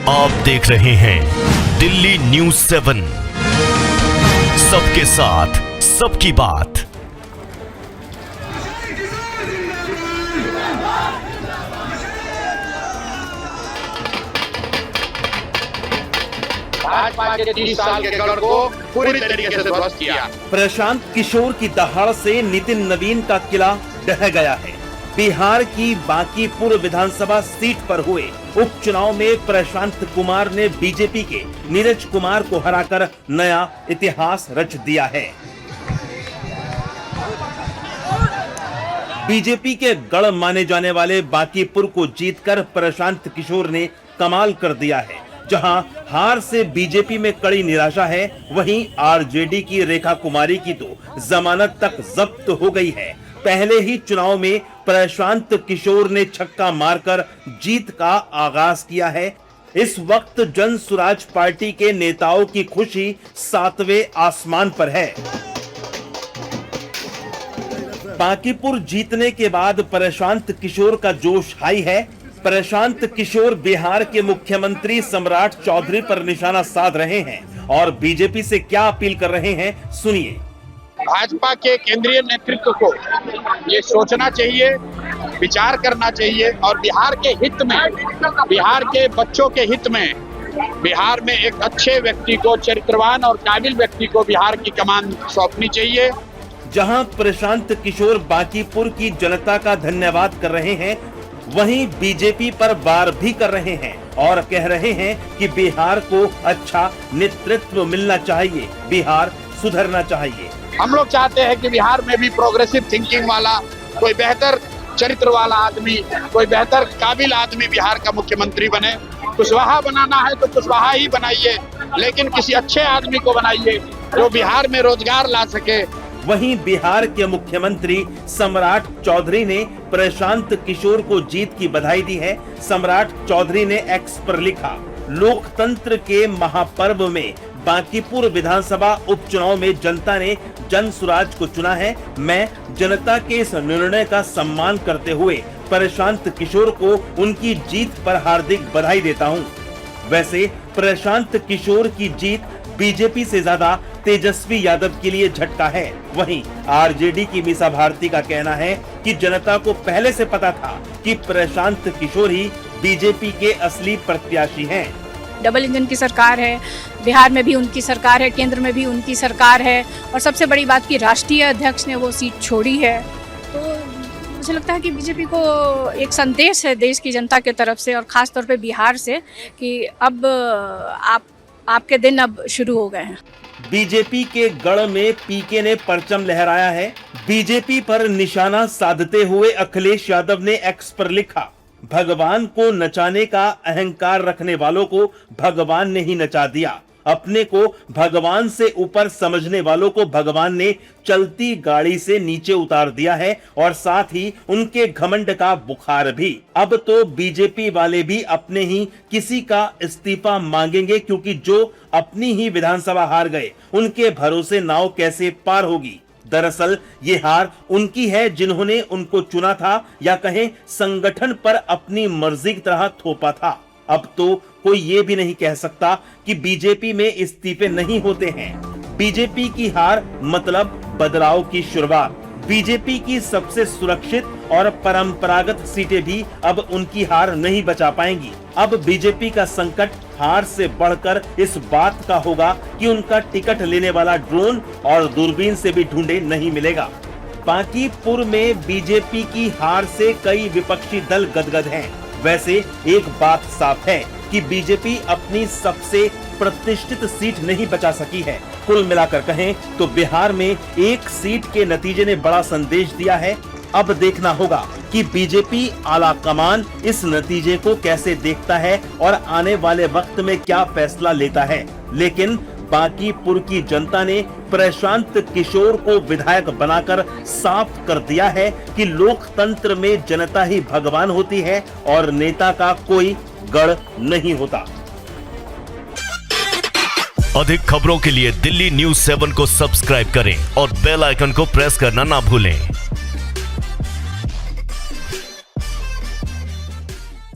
आप देख रहे हैं दिल्ली न्यूज़ 7, सबके साथ सबकी बात। भाजपा के 30 साल के गढ़ को पूरी तरीके से ध्वस्त किया। प्रशांत किशोर की दहाड़ से नितिन नवीन का किला ढह गया है। बिहार की बांकीपुर विधानसभा सीट पर हुए उपचुनाव में प्रशांत कुमार ने बीजेपी के नीरज कुमार को हराकर नया इतिहास रच दिया है। बीजेपी के गढ़ माने जाने वाले बांकीपुर को जीतकर प्रशांत किशोर ने कमाल कर दिया है। जहां हार से बीजेपी में कड़ी निराशा है, वहीं आरजेडी की रेखा कुमारी की तो जमानत तक जब्त हो गई है। पहले ही चुनाव में प्रशांत किशोर ने छक्का मारकर जीत का आगाज किया है। इस वक्त जन सुराज पार्टी के नेताओं की खुशी 7वें आसमान पर है। बांकीपुर जीतने के बाद प्रशांत किशोर का जोश हाई है। प्रशांत किशोर बिहार के मुख्यमंत्री सम्राट चौधरी पर निशाना साध रहे हैं और बीजेपी से क्या अपील कर रहे हैं, सुनिए। भाजपा के केंद्रीय नेतृत्व को ये सोचना चाहिए, विचार करना चाहिए और बिहार के हित में, बिहार के बच्चों के हित में, बिहार में एक अच्छे व्यक्ति को, चरित्रवान और काबिल व्यक्ति को बिहार की कमान सौंपनी चाहिए। जहां प्रशांत किशोर बांकीपुर की जनता का धन्यवाद कर रहे हैं, वहीं बीजेपी पर वार भी कर रहे हैं और कह रहे हैं कि बिहार को अच्छा नेतृत्व मिलना चाहिए, बिहार सुधरना चाहिए। हम लोग चाहते हैं कि बिहार में भी प्रोग्रेसिव थिंकिंग वाला, कोई बेहतर चरित्र वाला आदमी, कोई बेहतर काबिल आदमी बिहार का मुख्यमंत्री बने। कुशवाहा बनाना है तो कुशवाहा ही बनाइए, लेकिन किसी अच्छे आदमी को बनाइए जो बिहार में रोजगार ला सके। वहीं बिहार के मुख्यमंत्री सम्राट चौधरी ने प्रशांत किशोर को जीत की बधाई दी है। सम्राट चौधरी ने एक्स पर लिखा, लोकतंत्र के महापर्व में बांकीपुर विधानसभा उपचुनाव में जनता ने जन सुराज को चुना है। मैं जनता के इस निर्णय का सम्मान करते हुए प्रशांत किशोर को उनकी जीत पर हार्दिक बधाई देता हूं। वैसे प्रशांत किशोर की जीत बीजेपी से ज्यादा तेजस्वी यादव के लिए झटका है। वहीं आरजेडी की मीसा भारती का कहना है कि जनता को पहले से पता था कि प्रशांत किशोर ही बीजेपी के असली प्रत्याशी हैं। डबल इंजन की सरकार है, बिहार में भी उनकी सरकार है, केंद्र में भी उनकी सरकार है और सबसे बड़ी बात कि राष्ट्रीय अध्यक्ष ने वो सीट छोड़ी है। तो मुझे लगता है कि बीजेपी को एक संदेश है देश की जनता के तरफ से और खास तौर पे बिहार से कि अब आपके दिन अब शुरू हो गए हैं। बीजेपी के गढ़ में पीके ने परचम लहराया है। बीजेपी पर निशाना साधते हुए अखिलेश यादव ने एक्स पर लिखा, भगवान को नचाने का अहंकार रखने वालों को भगवान ने ही नचा दिया। अपने को भगवान से ऊपर समझने वालों को भगवान ने चलती गाड़ी से नीचे उतार दिया है और साथ ही उनके घमंड का बुखार भी। अब तो बीजेपी वाले भी अपने ही किसी का इस्तीफा मांगेंगे, क्योंकि जो अपनी ही विधानसभा हार गए, उनके भरोसे नाव कैसे पार होगी। दरअसल ये हार उनकी है जिन्होंने उनको चुना था, या कहें संगठन पर अपनी मर्जी की तरह थोपा था। अब तो कोई ये भी नहीं कह सकता कि बीजेपी में इस्तीफे नहीं होते हैं। बीजेपी की हार मतलब बदलाव की शुरुआत। बीजेपी की सबसे सुरक्षित और परंपरागत सीटें भी अब उनकी हार नहीं बचा पाएंगी। अब बीजेपी का संकट हार से बढ़कर इस बात का होगा कि उनका टिकट लेने वाला ड्रोन और दूरबीन से भी ढूंढे नहीं मिलेगा। बांकीपुर में बीजेपी की हार से कई विपक्षी दल गदगद हैं। वैसे एक बात साफ है कि बीजेपी अपनी सबसे प्रतिष्ठित सीट नहीं बचा सकी है। कुल मिलाकर कहें तो बिहार में एक सीट के नतीजे ने बड़ा संदेश दिया है। अब देखना होगा कि बीजेपी आला कमान इस नतीजे को कैसे देखता है और आने वाले वक्त में क्या फैसला लेता है। लेकिन बांकीपुर की जनता ने प्रशांत किशोर को विधायक बनाकर साफ कर दिया है कि लोकतंत्र में जनता ही भगवान होती है और नेता का कोई गढ़ नहीं होता। अधिक खबरों के लिए दिल्ली न्यूज़ 7 को सब्सक्राइब करें और बेल आइकन को प्रेस करना ना भूलें।